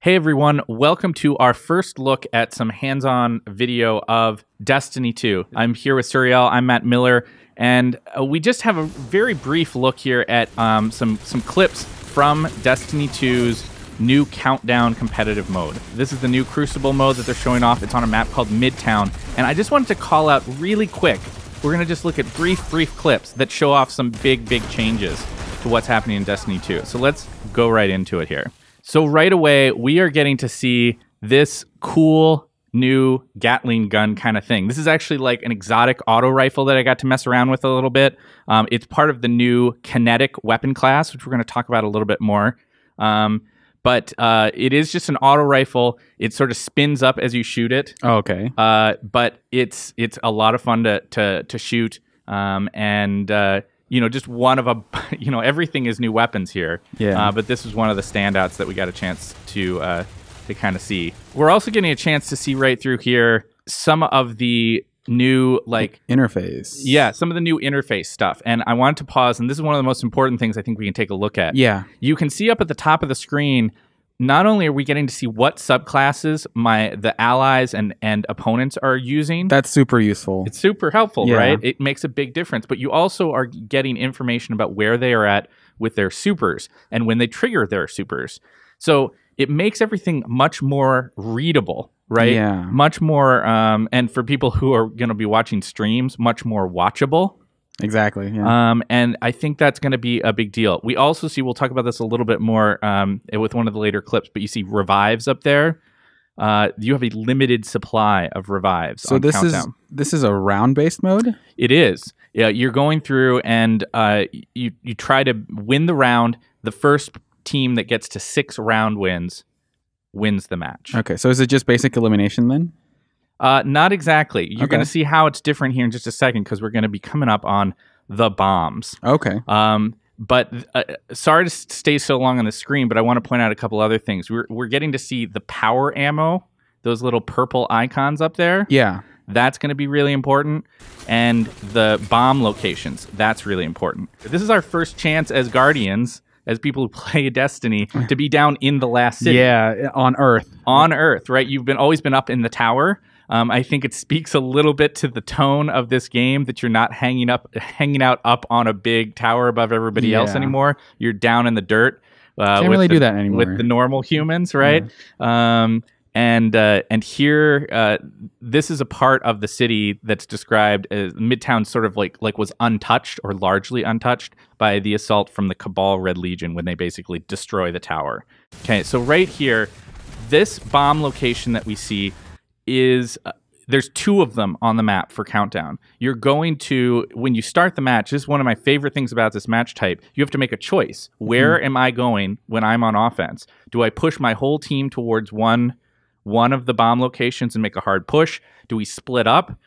Hey everyone, welcome to our first look at some hands-on video of Destiny 2. I'm here with Suriel, I'm Matt Miller, and we just have a very brief look here at some clips from Destiny 2's new Countdown competitive mode. This is the new Crucible mode that they're showing off. It's on a map called Midtown, and I just wanted to call out really quick, we're going to just look at brief clips that show off some big changes to what's happening in Destiny 2. So let's go right into it here. So right away, we are getting to see this cool new Gatling gun kind of thing. This is actually like an exotic auto rifle that I got to mess around with a little bit. It's part of the new kinetic weapon class, which we're going to talk about a little bit more. But it is just an auto rifle. It sort of spins up as you shoot it. Oh, okay. But it's a lot of fun to shoot. You know, just one of everything is new weapons here. Yeah. But this was one of the standouts that we got a chance to kind of see. We're also getting a chance to see right through here some of the new interface. Yeah, some of the new interface stuff. And I wanted to pause, and this is one of the most important things I think we can take a look at. Yeah. You can see up at the top of the screen, not only are we getting to see what subclasses the allies and opponents are using. That's super useful. It's super helpful, yeah. right? It makes a big difference. But you also are getting information about where they are at with their supers and when they trigger their supers. So it makes everything much more readable, right? Yeah. Much more, and for people who are going to be watching streams, much more watchable. Exactly. Yeah. And I think that's going to be a big deal. We also see, we'll talk about this a little bit more with one of the later clips, but you see revives up there. You have a limited supply of revives. So on this Countdown. this is a round-based mode? It is. Yeah, you're going through and you try to win the round. The first team that gets to 6 round wins the match. Okay, so is it just basic elimination then? Not exactly. You're Okay. going to see how it's different here in just a second because we're going to be coming up on the bombs. Okay. But sorry to stay so long on the screen, but I want to point out a couple other things. We're getting to see the power ammo, those little purple icons up there. Yeah. That's going to be really important. And the bomb locations, that's really important. This is our first chance as Guardians, as people who play Destiny, to be down in the last city. Yeah, on Earth. On Earth, right? You've always been up in the tower. I think it speaks a little bit to the tone of this game that you're not hanging out up on a big tower above everybody else anymore. You're down in the dirt. Can't really do that anymore. With the normal humans, right? Yeah. And here, this is a part of the city that's described as Midtown, sort of like was untouched or largely untouched by the assault from the Cabal Red Legion when they basically destroy the tower. Okay, so right here, this bomb location that we see is there's 2 of them on the map for Countdown. You're going to, when you start the match, this is one of my favorite things about this match type, you have to make a choice. Where am I going when I'm on offense? Do I push my whole team towards one of the bomb locations and make a hard push? Do we split up?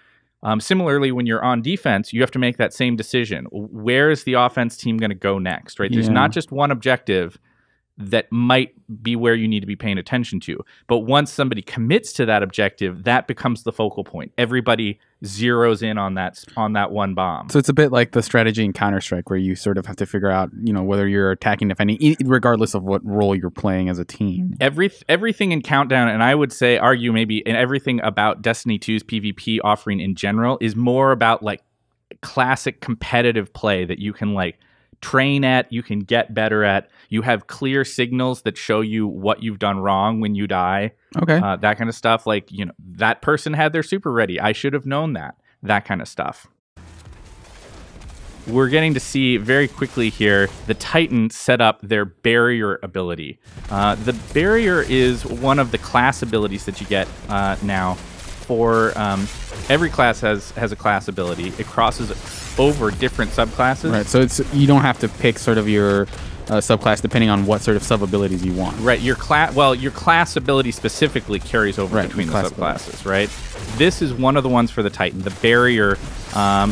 Similarly, when you're on defense, you have to make that same decision. Where is the offense team going to go next, right? There's not just one objective that might be where you need to be paying attention to. But once somebody commits to that objective, that becomes the focal point. Everybody zeroes in on that one bomb. So it's a bit like the strategy in Counter-Strike where you sort of have to figure out, whether you're attacking, defending, regardless of what role you're playing as a team. Everything in Countdown, and I would say argue maybe, and everything about Destiny 2's PvP offering in general is more about like classic competitive play that you can train at, you can get better at. You have clear signals that show you what you've done wrong when you die. Okay. That kind of stuff. Like, that person had their super ready. I should have known that. That kind of stuff. We're getting to see very quickly here the Titans set up their barrier ability. The barrier is one of the class abilities that you get now. For every class has a class ability. It crosses over different subclasses. Right. So you don't have to pick sort of your subclass depending on what sort of sub abilities you want. Right. Your class ability specifically carries over between the subclasses. Right. This is one of the ones for the Titan. The barrier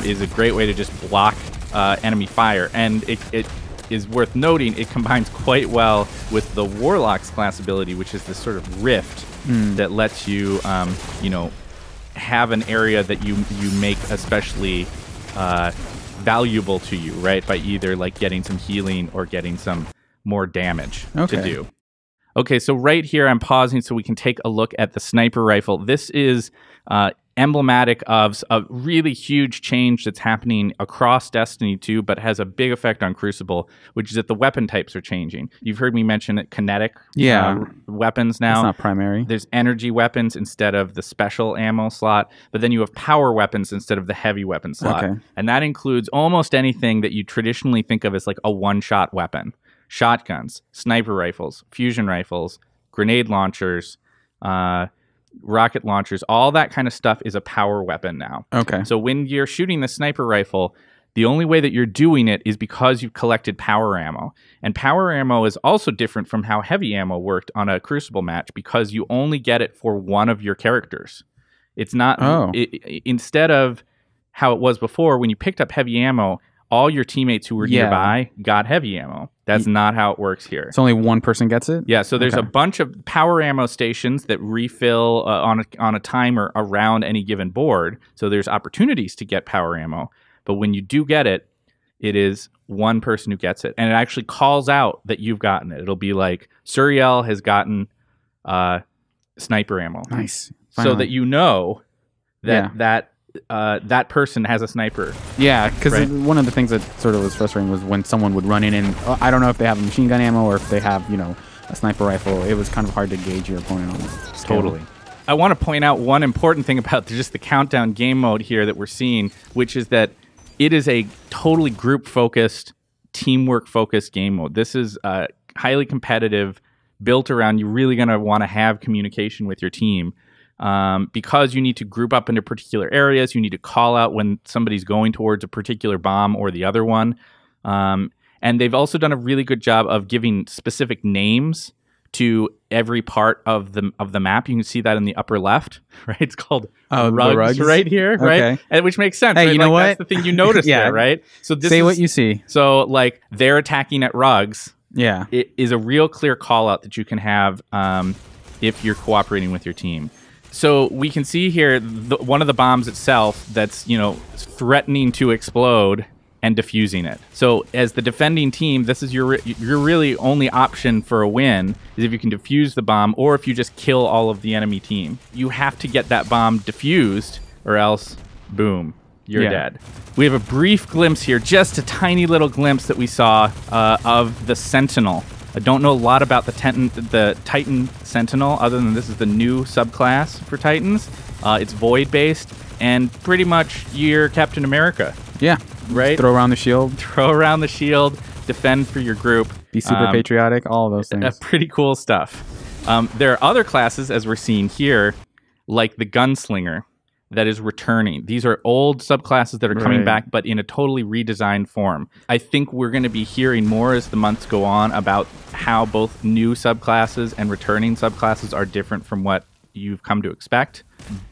is a great way to just block enemy fire, and it is worth noting it combines quite well with the Warlock's class ability, which is this sort of rift that lets you have an area that you make especially valuable to you, right? By either getting some healing or getting some more damage to do. Okay, so right here I'm pausing so we can take a look at the sniper rifle. This is emblematic of a really huge change that's happening across Destiny 2, but has a big effect on Crucible, which is that the weapon types are changing. You've heard me mention it, kinetic weapons now. It's not primary. There's energy weapons instead of the special ammo slot, but then you have power weapons instead of the heavy weapon slot. Okay. And that includes almost anything that you traditionally think of as like a one-shot weapon. Shotguns, sniper rifles, fusion rifles, grenade launchers, rocket launchers, all that kind of stuff is a power weapon now. Okay. So when you're shooting the sniper rifle, the only way that you're doing it is because you've collected power ammo. And power ammo is also different from how heavy ammo worked on a Crucible match because you only get it for one of your characters. It's not instead of how it was before when you picked up heavy ammo, all your teammates who were nearby got heavy ammo. That's not how it works here. So only one person gets it? Yeah, so there's a bunch of power ammo stations that refill on a timer around any given board. So there's opportunities to get power ammo. But when you do get it, it is one person who gets it. And it actually calls out that you've gotten it. It'll be like, Suriel has gotten sniper ammo. Nice. Finally. So that you know that that person has a sniper. Yeah, because one of the things that sort of was frustrating was when someone would run in and I don't know if they have a machine gun ammo or if they have, a sniper rifle. It was kind of hard to gauge your opponent on this. Totally. I want to point out one important thing about just the countdown game mode here that we're seeing, which is that it is a totally group-focused, teamwork-focused game mode. This is highly competitive, built around you really going to want to have communication with your team. Because you need to group up into particular areas, you need to call out when somebody's going towards a particular bomb or the other one. And they've also done a really good job of giving specific names to every part of the map. You can see that in the upper left, right? It's called rugs right here, right? Okay. And which makes sense. Hey, right? you know what? That's the thing you noticed there, right? So this Say what you see. So like they're attacking at rugs. Yeah, it is a real clear call out that you can have if you're cooperating with your team. So we can see here one of the bombs itself that's, threatening to explode and defusing it. So as the defending team, this is your really only option for a win is if you can defuse the bomb or if you just kill all of the enemy team. You have to get that bomb defused or else, boom, you're dead. We have a brief glimpse here, just a tiny little glimpse that we saw of the Sentinel. I don't know a lot about the Titan Sentinel, other than this is the new subclass for Titans. It's void-based, and pretty much you're Captain America. Yeah. Right? Throw around the shield. Throw around the shield, defend for your group. Be super patriotic, all of those things. Pretty cool stuff. There are other classes, as we're seeing here, like the Gunslinger, that is returning. These are old subclasses that are coming back, but in a totally redesigned form. I think we're going to be hearing more as the months go on about how both new subclasses and returning subclasses are different from what you've come to expect.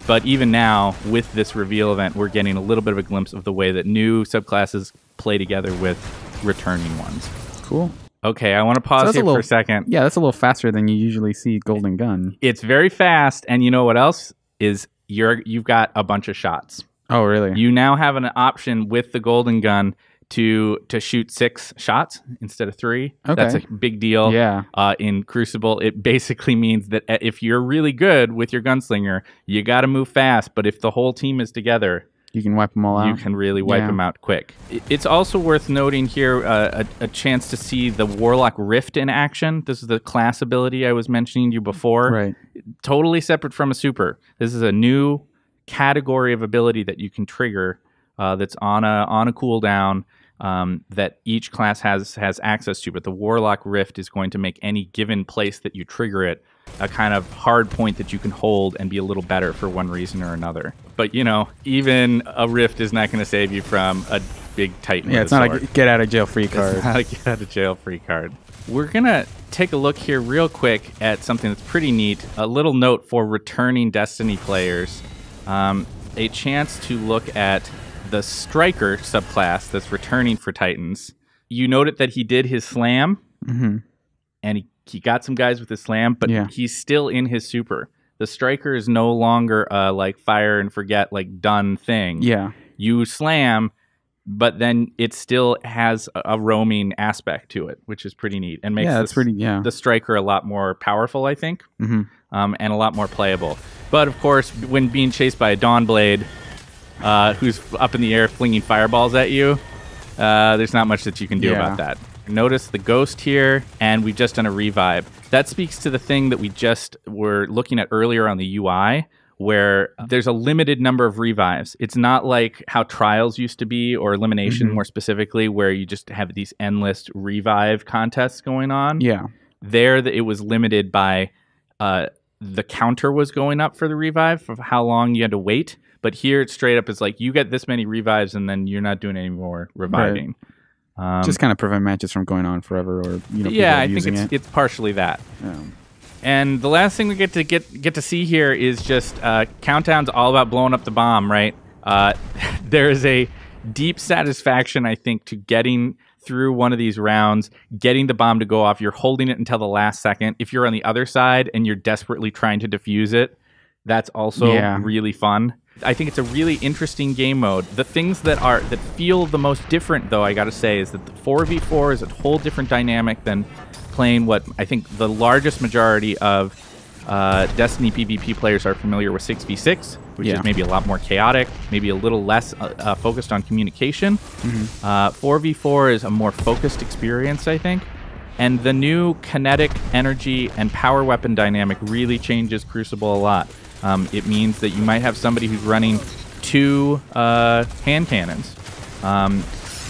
But even now, with this reveal event, we're getting a little bit of a glimpse of the way that new subclasses play together with returning ones. Cool. Okay, I want to pause here for a second. Yeah, that's a little faster than you usually see Golden Gun. It's very fast, and you know what else is? You've got a bunch of shots. Oh, really? You now have an option with the Golden Gun to shoot 6 shots instead of 3. Okay. That's a big deal. Yeah. In Crucible, it basically means that if you're really good with your Gunslinger, you got to move fast. But if the whole team is together, you can wipe them all out. You can really wipe them out quick. It's also worth noting here a chance to see the Warlock Rift in action. This is the class ability I was mentioning to you before. Right. Totally separate from a super. This is a new category of ability that you can trigger that's on a cooldown that each class has access to. But the Warlock Rift is going to make any given place that you trigger it a kind of hard point that you can hold and be a little better for one reason or another. But, even a Rift is not going to save you from a big Titan. Yeah, it's not a get out of jail free card. It's not a get out of jail free card. We're going to take a look here real quick at something that's pretty neat. A little note for returning Destiny players. A chance to look at the Striker subclass that's returning for Titans. You noted that he did his slam, and he got some guys with his slam, but he's still in his super. The Striker is no longer like fire and forget, like done thing. Yeah. You slam, but then it still has a roaming aspect to it, which is pretty neat and makes the striker a lot more powerful, I think, and a lot more playable. But of course, when being chased by a Dawnblade, who's up in the air flinging fireballs at you, there's not much that you can do about that. Notice the ghost here, and we've just done a revive. That speaks to the thing that we just were looking at earlier on the UI, where there's a limited number of revives. It's not like how Trials used to be, or Elimination more specifically, where you just have these endless revive contests going on. Yeah. There, it was limited by the counter was going up for the revive, for how long you had to wait. But here, it's straight up, it's like, you get this many revives, and then you're not doing any more reviving. Right. Just kind of prevent matches from going on forever, or I think it's partially that. Yeah. And the last thing we get to see here is just Countdown's all about blowing up the bomb, right? There is a deep satisfaction, I think, to getting through one of these rounds, getting the bomb to go off. You're holding it until the last second. If you're on the other side and you're desperately trying to defuse it, that's also really fun. I think it's a really interesting game mode. The things that feel the most different, though, I gotta say, is that the 4v4 is a whole different dynamic than playing what I think the largest majority of Destiny PvP players are familiar with 6v6, which is maybe a lot more chaotic, maybe a little less focused on communication. 4v4 is a more focused experience, I think. And the new kinetic, energy, and power weapon dynamic really changes Crucible a lot. It means that you might have somebody who's running 2 hand cannons.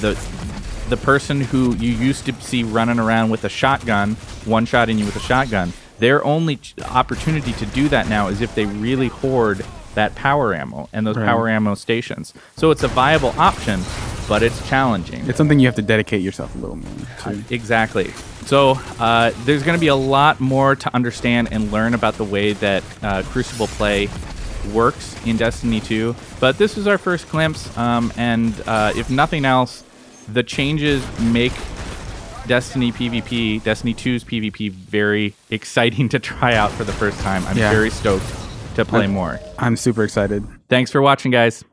The person who you used to see running around with a shotgun, one-shotting you with a shotgun, their only opportunity to do that now is if they really hoard that power ammo and those power ammo stations. So it's a viable option, but it's challenging. It's something you have to dedicate yourself a little more to. Exactly. So there's going to be a lot more to understand and learn about the way that Crucible play works in Destiny 2. But this was our first glimpse, and if nothing else, the changes make Destiny 2's PvP very exciting to try out for the first time. I'm very stoked to play more. I'm super excited. Thanks for watching, guys.